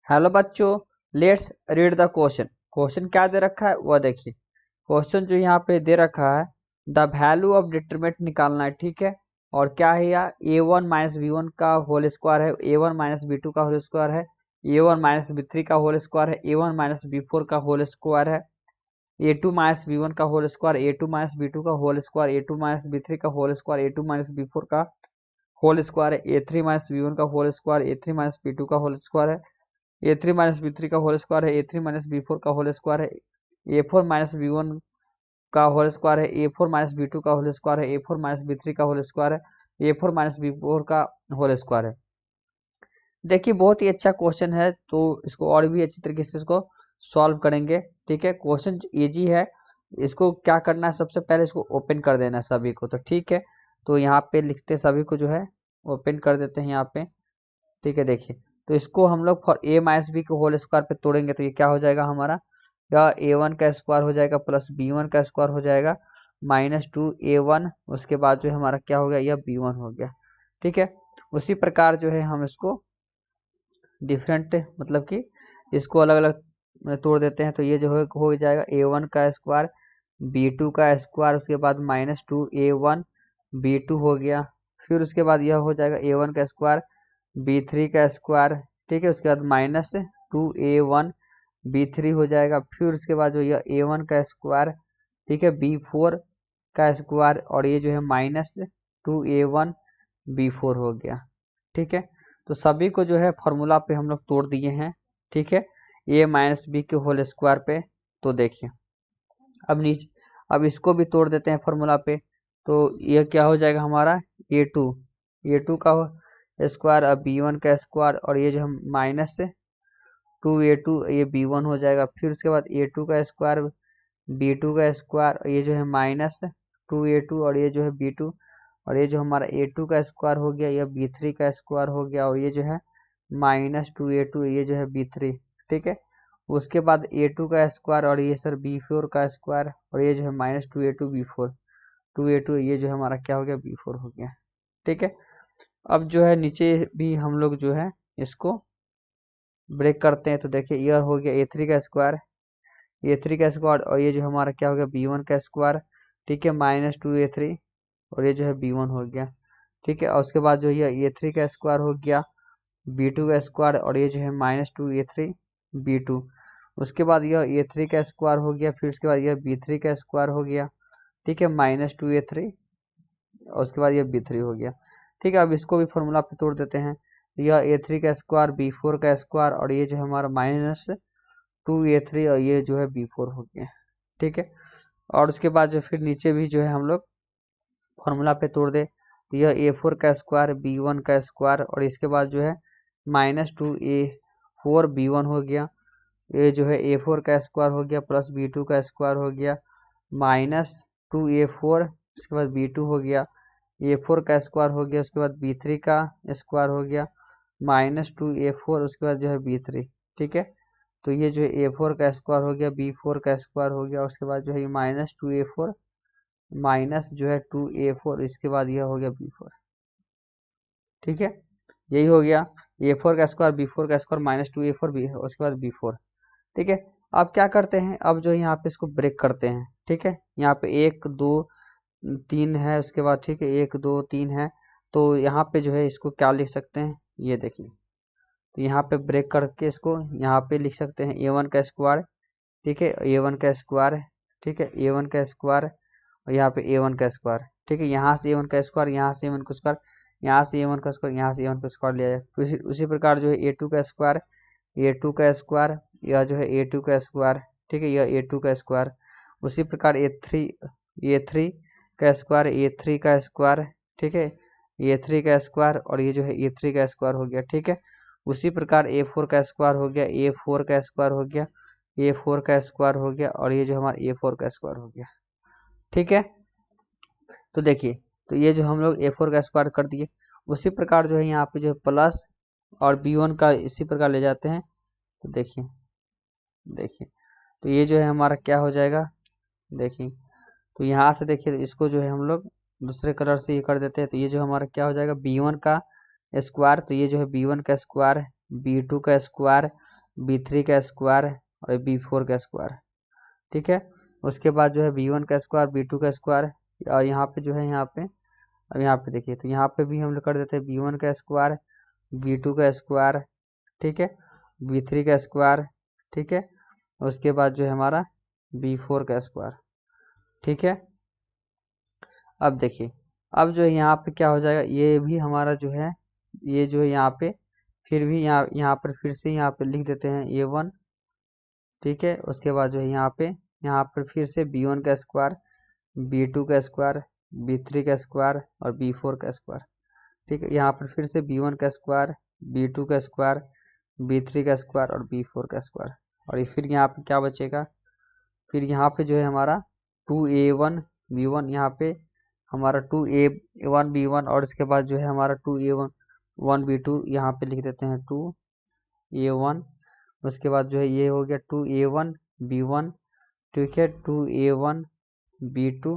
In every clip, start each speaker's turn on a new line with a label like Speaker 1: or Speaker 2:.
Speaker 1: Hello बच्चों, let's read the question. Question क्या दे रखा है वह देखिए। क्वेश्चन जो यहाँ पे दे रखा है, द वैल्यू ऑफ डिटरमिनेंट निकालना है, ठीक है। और क्या है यार, a1 माइनस बी वन का होल स्क्वायर है, a1 माइनस बी टू का होल स्क्वायर है, a1 माइनस बी थ्री का होल स्क्वायर है, a1 माइनस बी फोर का होल स्क्वायर है, a2 माइनस बी वन का whole square, a2 minus B two का whole square, a2 minus B three का whole square, a2 minus B four का whole square है, a3 minus B one का whole square, a3 minus B two का whole square है, A three minus B three का whole square है, A three minus B four का whole square है, A four minus B one का whole square है, A four minus B two का whole square है, A four minus B three का whole square है, A four minus B four का whole square है। देखिए बहुत ही अच्छा क्वेश्चन है, तो इसको और भी अच्छी तरीके से इसको सॉल्व करेंगे। ठीक है, क्वेश्चन इजी है। इसको क्या करना है, सबसे पहले इसको ओपन कर देना है सभी को, तो ठीक है। तो यहाँ पे लिखते सभी को जो है ओपन कर देते हैं यहाँ पे। ठीक है, देखिए तो इसको हम लोग फॉर ए माइनस बी के होल स्क्वायर पे तोड़ेंगे तो ये क्या हो जाएगा हमारा, या ए वन का स्क्वायर हो जाएगा प्लस बी वन का स्क्वायर हो जाएगा माइनस टू ए वन, उसके बाद जो है हमारा क्या हो गया, यह बी वन हो गया। ठीक है, उसी प्रकार जो है हम इसको डिफरेंट मतलब कि इसको अलग अलग तोड़ देते हैं, तो ये जो हो जाएगा ए वन का स्क्वायर बी टू का स्क्वायर, उसके बाद minus two A one B two हो गया। फिर उसके बाद यह हो जाएगा ए वन का स्क्वायर बी थ्री का स्क्वायर, ठीक है। उसके बाद minus two A one B three हो जाएगा। फिर उसके बाद जो यह ए वन का स्क्वायर, ठीक है, बी फोर का स्क्वायर, और ये जो है minus two A one B four हो गया। ठीक है, तो सभी को जो है फॉर्मूला पे हम लोग तोड़ दिए हैं। ठीक है, ए माइनस बी के होल स्क्वायर पे। तो देखिए अब नीचे, अब इसको भी तोड़ देते हैं फॉर्मूला पे। तो यह क्या हो जाएगा हमारा, ए टू का स्क्वायर, अब बी वन का स्क्वायर, और ये जो हम माइनस टू ए टू, ये बी वन हो जाएगा। फिर उसके बाद ए टू का स्क्वायर बी टू का स्क्वायर, ये जो है माइनस टू ए टू, और ये जो है बी टू, और ये जो हमारा ए टू का स्क्वायर हो गया, यह बी थ्री का स्क्वायर हो गया, और ये जो है माइनस टू ए टू, ये जो है बी थ्री। ठीक है, उसके बाद ए टू का स्क्वायर, और ये सर बी फोर का स्क्वायर, और ये जो है minus two A two B four, two A two, ये जो है हमारा क्या हो गया, बी फोर हो गया। ठीक है, अब जो है नीचे भी हम लोग जो है इसको ब्रेक करते हैं, तो देखिए यह हो गया ए थ्री का स्क्वायर, ए थ्री का स्क्वायर, और ये जो हमारा क्या हो गया, बी वन का स्क्वायर। ठीक है, माइनस टू ए थ्री, और ये जो है बी वन हो गया। ठीक है, और उसके बाद जो है ए थ्री का स्क्वायर हो गया बी टू का स्क्वायर, और ये जो है minus two A three B two. उसके बाद यह ए थ्री का स्क्वायर हो गया, फिर उसके बाद यह बी थ्री का स्क्वायर हो गया। ठीक है, माइनस टू ए थ्री, और उसके बाद यह बी थ्री हो गया। ठीक है, अब इसको भी फॉर्मूला पे तोड़ देते हैं। यह ए थ्री का स्क्वायर बी फोर का स्क्वायर, और ये जो है हमारा माइनस टू ए थ्री, और ये जो है बी फोर हो गया। ठीक है, और उसके बाद जो फिर नीचे भी जो है हम लोग फॉर्मूला पे तोड़ दे, तो यह ए फोर का स्क्वायर बी वन का स्क्वायर, और इसके बाद जो है माइनस टू ए फोर बी वन हो गया। ये जो है ए फोर का स्क्वायर हो गया प्लस बी टू का स्क्वायर हो गया माइनस टू ए फोर, उसके बाद बी टू हो गया, ए फोर का स्क्वायर हो गया, उसके बाद बी थ्री का स्क्वायर हो गया माइनस टू ए फोर, उसके बाद जो है बी थ्री। ठीक है, तो ये जो है ए फोर का स्क्वायर हो गया बी फोर का स्क्वायर हो गया, उसके बाद जो है माइनस टू ए फोर माइनस जो है टू ए फोर, इसके बाद यह हो गया बी फोर। ठीक है, यही हो गया ए फोर का स्क्वायर बी फोर का स्क्वायर माइनस टू ए फोर बी, उसके बाद बी फोर। ठीक है, अब क्या करते हैं, अब जो यहाँ पे इसको ब्रेक करते हैं। ठीक है, यहाँ पे एक दो तीन है, उसके बाद ठीक है एक दो तीन है, तो यहाँ पे जो है इसको क्या लिख सकते हैं, ये देखिए। तो यहाँ पे ब्रेक करके इसको यहाँ पे लिख सकते हैं ए वन का स्क्वायर। ठीक है, ए वन का स्क्वायर। ठीक है, ए वन का स्क्वायर, और यहाँ पे ए वन का स्क्वायर। ठीक है, यहाँ से ए वन का स्क्वायर, यहाँ से ए वन का स्क्वायर, यहाँ से ए वन का स्क्वायर, यहाँ से ए वन का स्क्वायर लिया जाए। उसी प्रकार जो है ए टू का स्क्वायर, ए टू का स्क्वायर, यह जो है ए टू का स्क्वायर। ठीक है, यह ए टू का स्क्वायर। उसी प्रकार ए थ्री का स्क्वायर, ए थ्री का स्क्वायर। ठीक है, ए थ्री का स्क्वायर, और ये जो है ए थ्री का स्क्वायर हो गया। ठीक है, उसी प्रकार ए फोर का स्क्वायर हो गया, ए फोर का स्क्वायर हो गया, ए फोर का स्क्वायर हो गया, और ये जो हमारा ए फोर का स्क्वायर हो गया। ठीक है, तो देखिए, तो ये जो हम लोग ए फोर का स्क्वायर कर दिए, उसी प्रकार जो है यहाँ पे जो है प्लस और बी वन का इसी प्रकार ले जाते हैं। तो देखिए देखिए, तो ये जो है हमारा क्या हो जाएगा, देखिए। तो यहाँ से देखिए इसको जो है हम लोग दूसरे कलर से ये कर देते हैं, तो ये जो हमारा क्या हो जाएगा बी वन का स्क्वायर, तो ये जो है बी वन का स्क्वायर बी टू का स्क्वायर, B3 का स्क्वायर और B4 का स्क्वायर, ठीक है। उसके बाद जो है B1 का स्क्वायर, B2 का स्क्वायर, और यहाँ पे जो है यहाँ पे, अब यहाँ पे देखिए तो यहाँ पे भी हम लोग कर देते हैं B1 का स्क्वायर, B2 का स्क्वायर, ठीक है, B3 का स्क्वायर, ठीक है। उसके बाद जो है हमारा B4 का स्क्वायर, ठीक है। अब देखिए, अब जो है यहाँ पे क्या हो जाएगा, ये भी हमारा जो है, ये जो है यहाँ पे फिर भी यहाँ पर फिर से यहाँ पे लिख देते हैं A1, ठीक है। उसके बाद जो है यहाँ पर फिर से B1 का स्क्वायर, B2 का स्क्वायर, B3 का स्क्वायर और B4 का स्क्वायर, ठीक है। यहाँ पर फिर से B1 का स्क्वायर, B2 का स्क्वायर, B3 का स्क्वायर और B4 का स्क्वायर, और फिर यहाँ पे क्या बचेगा, फिर यहाँ पे जो है हमारा 2A1 B1, यहाँ पे हमारा 2A1 B1, और इसके बाद जो है हमारा 2A1 B2, यहाँ पे लिख देते हैं 2A1। उसके बाद जो है ये हो गया 2A1 B1, ठीक है, 2A1 B2,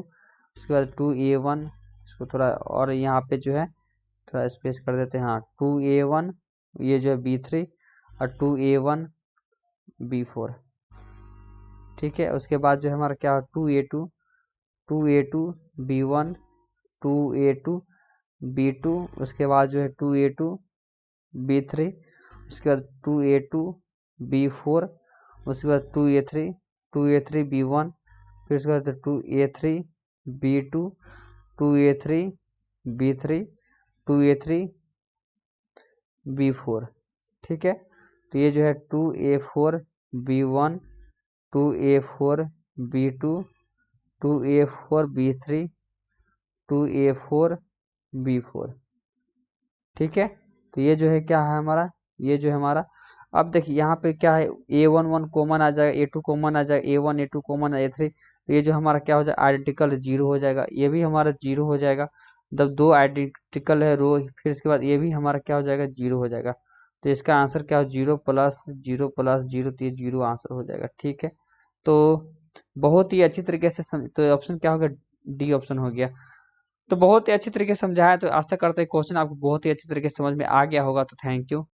Speaker 1: उसके बाद 2A1, इसको थोड़ा और यहाँ पे जो है थोड़ा स्पेस कर देते हैं, हाँ 2A1, ये जो है B3 और 2A1 B4, ठीक है। उसके बाद जो है हमारा क्या 2A2 B1, 2A2 B2, उसके बाद जो है 2A2 B3, उसके बाद 2A2 B4, उसके बाद 2A3 B1, फिर उसके बाद 2A3 B2, 2A3 B3, 2A3 B4, ठीक है। तो ये जो है 2A4 B1, 2A4 B2, 2A4 B3, 2A4 B4, ठीक है। तो ये जो है क्या है हमारा, ये जो है हमारा, अब देखिए यहाँ पे क्या है, A11 कॉमन आ जाएगा, A2 कॉमन आ जाएगा, A1 A2 कॉमन A3, तो ये जो हमारा क्या हो जाएगा, आइडेंटिकल जीरो हो जाएगा, ये भी हमारा जीरो हो जाएगा। जब दो आइडेंटिकल है रो, फिर इसके बाद ये भी हमारा क्या हो जाएगा, जीरो हो जाएगा। तो इसका आंसर क्या हो, 0 + 0 + 0, तो ये जीरो आंसर हो जाएगा, ठीक है। तो बहुत ही अच्छी तरीके से तो ऑप्शन क्या हो गया, डी ऑप्शन हो गया। तो बहुत ही अच्छी तरीके से समझाया, तो आशा करते हैं क्वेश्चन आपको बहुत ही अच्छी तरीके से समझ में आ गया होगा। तो थैंक यू।